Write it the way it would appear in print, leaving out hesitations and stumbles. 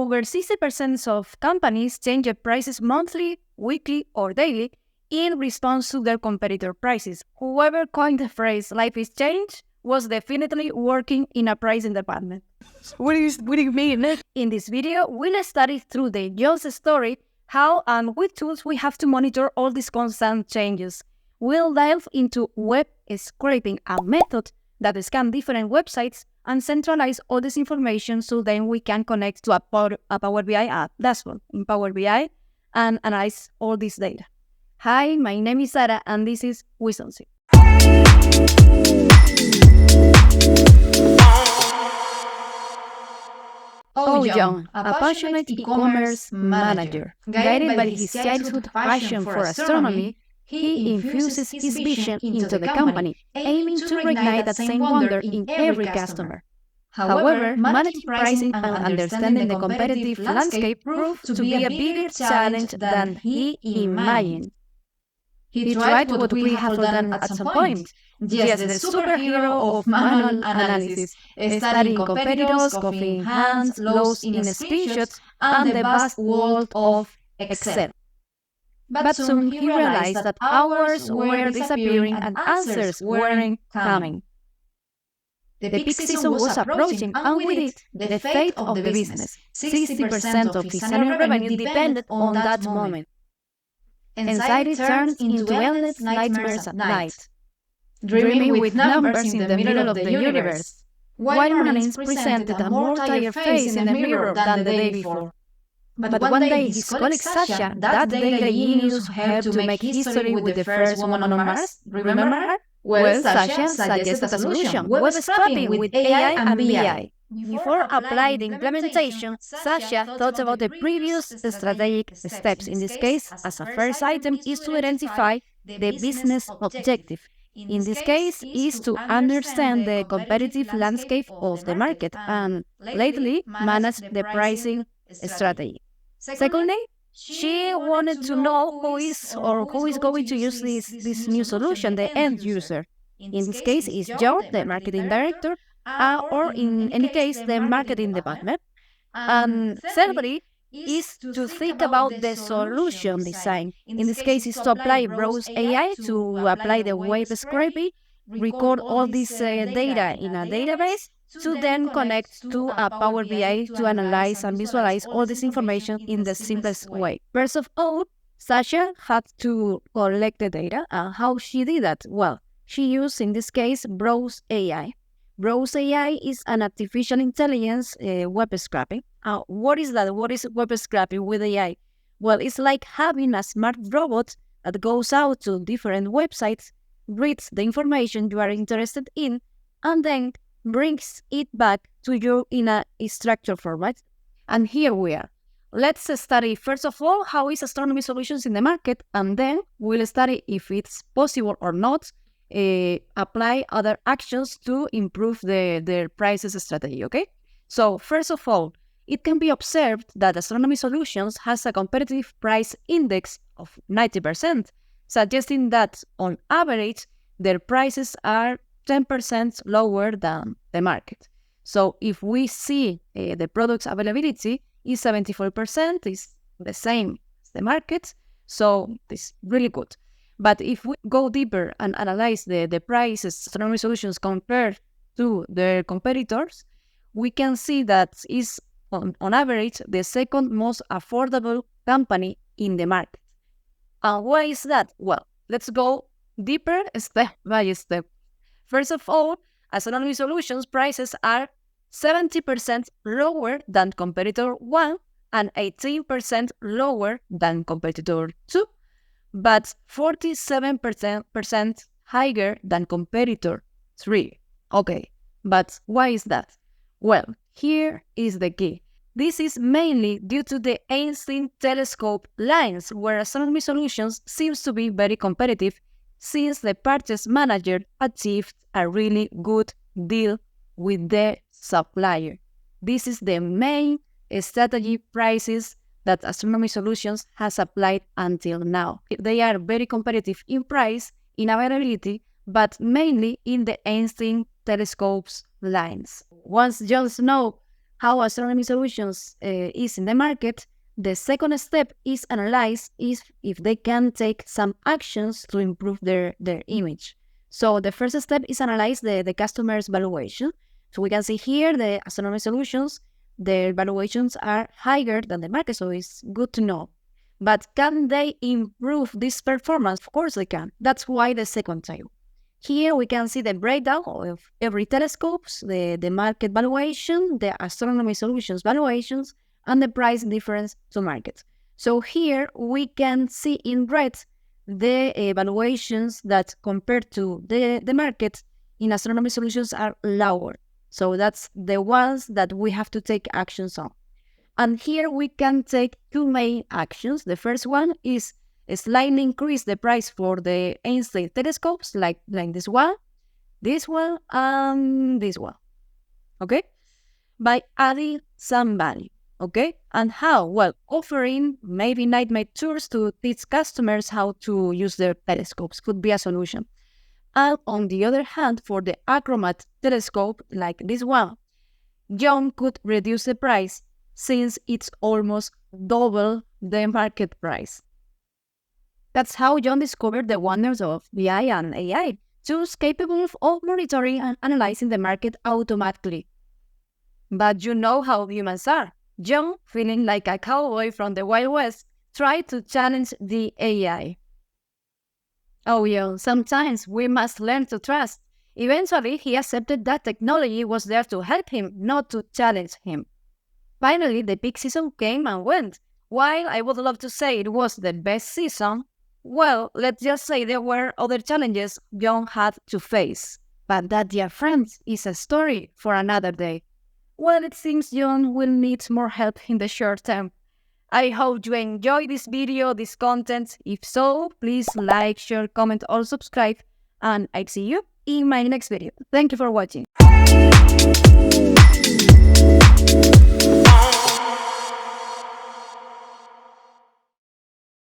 over 60% of companies change their prices monthly, weekly, or daily in response to their competitor prices. Whoever coined the phrase "life is change" was definitely working in a pricing department. What do you mean? In this video, we'll study through the Jones story how and with tools we have to monitor all these constant changes. We'll delve into web scraping, a method that scan different websites and centralize all this information so then we can connect to a Power BI app dashboard in Power BI and analyze all this data. Hi, my name is Sara and this is Wisdom. John, a passionate e-commerce manager. Guided by his childhood passion for astronomy, he infuses his vision into the company, aiming to reignite that same wonder in every customer. However, managing pricing and understanding the competitive landscape proved to be a bigger challenge than he imagined. He tried what we have all done at some point. Yes, the superhero of manual analysis, studying competitors, copying hands, lost in screenshots, and the vast world of Excel. But soon he realized that hours were disappearing and answers weren't coming. The peak season was approaching, and with it, the fate of the business. 60% of his annual revenue depended on that moment. Anxiety turned into endless nightmares at night, dreaming with numbers in the middle of the universe, while Marines presented a more tired face in the mirror than the day before. But one day his colleague Sasha, that data genius, helped to make history with the first woman on Mars. Remember her? Well, Sasha suggested a solution, web scraping with AI and BI. Before applying the implementation, Sasha thought about the previous strategic steps. In this case, as a first item is to identify the business objective. In this case, is to understand the competitive landscape of the market and lately manage the pricing strategy. Secondly, she wanted to know who is going to use this new solution, the end user. In this case, is John, the marketing director, or in any case, the marketing department. And thirdly, is to think about the solution design. In this case, is to apply browse AI to apply the web scraping, record all this data in a database, to then connect to a Power BI to analyze and visualize all this information in the simplest way. First of all, Sasha had to collect the data. And how she did that? Well, she used, in this case, Browse AI. Browse AI is an artificial intelligence web scraping. What is that? What is web scraping with AI? Well, it's like having a smart robot that goes out to different websites, reads the information you are interested in, and then brings it back to you in a structured format. And here we are. Let's study, first of all, how is Astronomy Solutions in the market, and then we'll study if it's possible or not apply other actions to improve their prices strategy, okay? So, first of all, it can be observed that Astronomy Solutions has a competitive price index of 90%, suggesting that, on average, their prices are 10% lower than the market. So if we see the product's availability is 74%, is the same as the market, so it's really good. But if we go deeper and analyze the prices Astronomy Solutions compared to their competitors, we can see that is on average the second most affordable company in the market. And why is that? Well, let's go deeper step by step. First of all, Astronomy Solutions prices are 70% lower than competitor 1 and 18% lower than competitor 2, but 47% higher than competitor 3. Okay, but why is that? Well, here is the key. This is mainly due to the Einstein telescope lines, where Astronomy Solutions seems to be very competitive since the purchase manager achieved a really good deal with the supplier. This is the main strategy prices that Astronomy Solutions has applied until now. They are very competitive in price, in availability, but mainly in the Einstein telescopes lines. Once you know how Astronomy Solutions is in the market, the second step is analyze if they can take some actions to improve their image. So the first step is analyze the customer's valuation. So we can see here the Astronomy Solutions, their valuations are higher than the market, so it's good to know. But can they improve this performance? Of course they can. That's why the second type. Here we can see the breakdown of every telescopes, the market valuation, the Astronomy Solutions valuations, and the price difference to market. So here we can see in red the valuations that compared to the market in Astronomy Solutions are lower. So that's the ones that we have to take actions on. And here we can take two main actions. The first one is slightly increase the price for the Einstein telescopes, like this one, and this one, okay? By adding some value, okay? And how? Well, offering maybe night tours to teach customers how to use their telescopes could be a solution. And on the other hand, for the Achromat telescope, like this one, John could reduce the price since it's almost double the market price. That's how John discovered the wonders of BI and AI, tools capable of monitoring and analyzing the market automatically. But you know how humans are. John, feeling like a cowboy from the Wild West, tried to challenge the AI. Oh, yeah, sometimes we must learn to trust. Eventually, he accepted that technology was there to help him, not to challenge him. Finally, the peak season came and went. While I would love to say it was the best season, well, let's just say there were other challenges John had to face. But that, dear friends, is a story for another day. Well, it seems John will need more help in the short term. I hope you enjoy this video, this content. If so, please like, share, comment, or subscribe. And I'll see you in my next video. Thank you for watching.